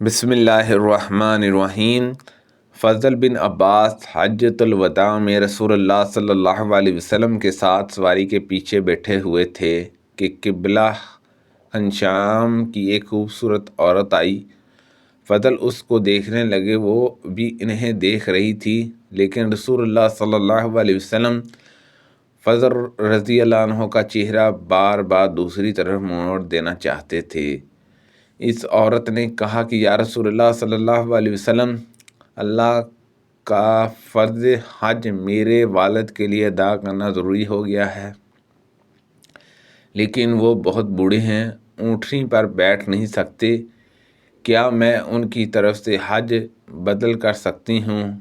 بسم اللہ الرحمن الرحیم۔ فضل بن عباس حجۃ الوداع میں رسول اللہ صلی اللہ علیہ وسلم کے ساتھ سواری کے پیچھے بیٹھے ہوئے تھے کہ قبلہ خنشام کی ایک خوبصورت عورت آئی۔ فضل اس کو دیکھنے لگے، وہ بھی انہیں دیکھ رہی تھی، لیکن رسول اللہ صلی اللہ علیہ وسلم فضل رضی اللہ عنہ کا چہرہ بار بار دوسری طرف موڑ دینا چاہتے تھے۔ اس عورت نے کہا کہ یا رسول اللہ صلی اللہ علیہ وسلم، اللہ کا فرض حج میرے والد کے لیے ادا کرنا ضروری ہو گیا ہے، لیکن وہ بہت بوڑھے ہیں، اونٹنی پر بیٹھ نہیں سکتے، کیا میں ان کی طرف سے حج بدل کر سکتی ہوں؟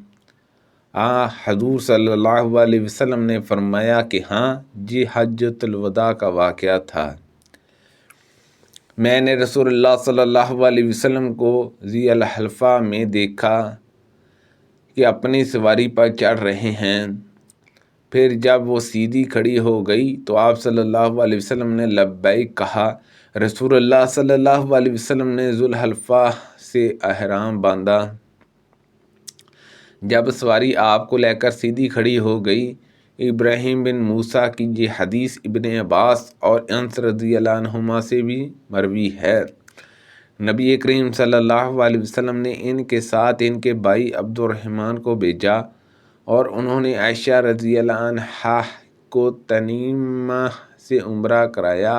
حضور صلی اللہ علیہ وسلم نے فرمایا کہ ہاں، یہ حجۃ الوداع کا واقعہ تھا۔ میں نے رسول اللہ صلی اللہ علیہ وسلم کو ذی الحلیفہ میں دیکھا کہ اپنی سواری پر چڑھ رہے ہیں۔ پھر جب وہ سیدھی کھڑی ہو گئی تو آپ صلی اللہ علیہ وسلم نے لبیک کہا۔ رسول اللہ صلی اللہ علیہ وسلم نے ذی الحلیفہ سے احرام باندھا۔ جب سواری آپ کو لے کر سیدھی کھڑی ہو گئی، ابراہیم بن موسیٰ کی یہ حدیث ابن عباس اور انس رضی اللہ عنہما سے بھی مروی ہے۔ نبی کریم صلی اللہ علیہ وسلم نے ان کے ساتھ ان کے بھائی عبد الرحمن کو بھیجا اور انہوں نے عائشہ رضی اللہ عنہا کو تنعیم سے عمرہ کرایا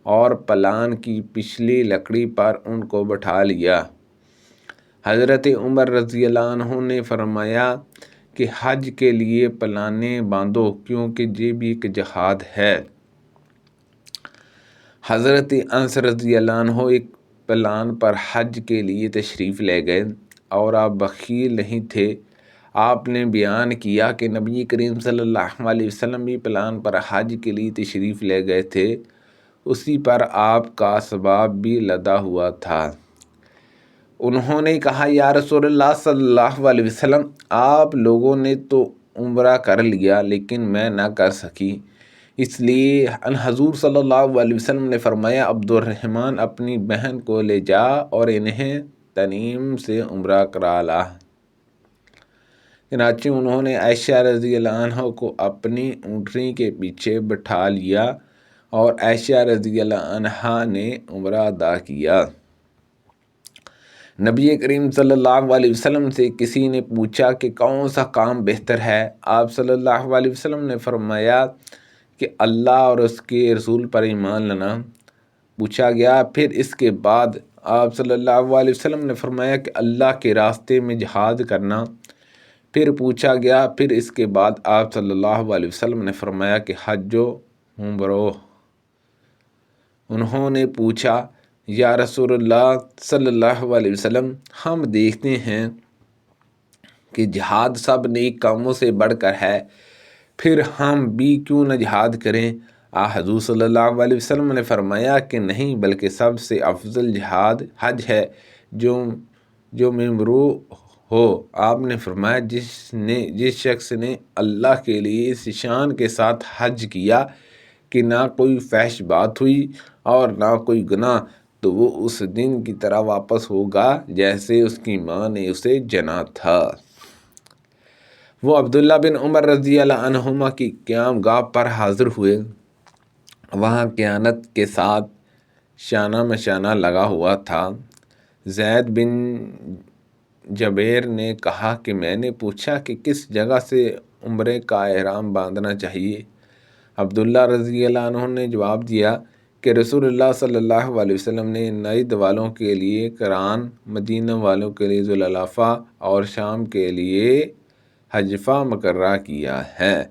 اور پلان کی پچھلی لکڑی پر ان کو بٹھا لیا۔ حضرت عمر رضی اللہ عنہ نے فرمایا کہ حج کے لیے پلانے باندھو، کیونکہ یہ بھی ایک جہاد ہے۔ حضرت انس رضی اللہ عنہ ایک پلان پر حج کے لیے تشریف لے گئے اور آپ بخیل نہیں تھے۔ آپ نے بیان کیا کہ نبی کریم صلی اللہ علیہ وسلم بھی پلان پر حج کے لیے تشریف لے گئے تھے، اسی پر آپ کا اسباب بھی لدا ہوا تھا۔ انہوں نے کہا یا رسول اللہ صلی اللہ علیہ وسلم، آپ لوگوں نے تو عمرہ کر لیا لیکن میں نہ کر سکی، اس لیے حضور صلی اللہ علیہ وسلم نے فرمایا عبد الرحمن اپنی بہن کو لے جا اور انہیں تنعیم سے عمرہ کرا لا۔ چنانچہ انہوں نے عائشہ رضی اللہ عنہ کو اپنی اونٹنی کے پیچھے بٹھا لیا اور عائشہ رضی اللہ عنہا نے عمرہ ادا کیا۔ نبی کریم صلی اللہ علیہ وسلم سے کسی نے پوچھا کہ کون سا کام بہتر ہے؟ آپ صلی اللہ علیہ وسلم نے فرمایا کہ اللہ اور اس کے رسول پر ایمان لانا۔ پوچھا گیا پھر اس کے بعد؟ آپ صلی اللہ علیہ وسلم نے فرمایا کہ اللہ کے راستے میں جہاد کرنا۔ پھر پوچھا گیا پھر اس کے بعد؟ آپ صلی اللہ علیہ وسلم نے فرمایا کہ حج و عمرہ۔ انہوں نے پوچھا یا رسول اللہ صلی اللہ علیہ وسلم، ہم دیکھتے ہیں کہ جہاد سب نیک کاموں سے بڑھ کر ہے، پھر ہم بھی کیوں نہ جہاد کریں؟ حضور صلی اللہ علیہ وسلم نے فرمایا کہ نہیں، بلکہ سب سے افضل جہاد حج ہے جو مبرور ہو۔ آپ نے فرمایا جس شخص نے اللہ کے لیے اس شان کے ساتھ حج کیا کہ نہ کوئی فحش بات ہوئی اور نہ کوئی گناہ، تو وہ اس دن کی طرح واپس ہوگا جیسے اس کی ماں نے اسے جنا تھا۔ وہ عبداللہ بن عمر رضی اللہ عنہما کی قیام گاہ پر حاضر ہوئے۔ وہاں قیادت کے ساتھ شانہ مشانہ لگا ہوا تھا۔ زید بن جبیر نے کہا کہ میں نے پوچھا کہ کس جگہ سے عمرے کا احرام باندھنا چاہیے؟ عبداللہ رضی اللہ عنہ نے جواب دیا کہ رسول اللہ صلی اللہ علیہ وسلم نے نجد والوں کے لیے قران، مدینہ والوں کے لیے ذی الحلیفہ اور شام کے لیے حجفہ مقررہ کیا ہے۔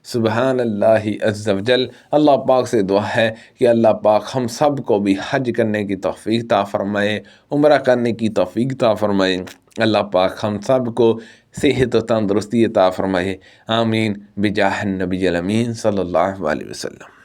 سبحان اللہ عز و جل۔ اللہ پاک سے دعا ہے کہ اللہ پاک ہم سب کو بھی حج کرنے کی توفیق عطا فرمائے، عمرہ کرنے کی توفیق عطا فرمائے۔ اللہ پاک ہم سب کو صحت و تندرستی عطا فرمائے۔ آمین بجاہ النبی الامین صلی اللہ علیہ وسلم۔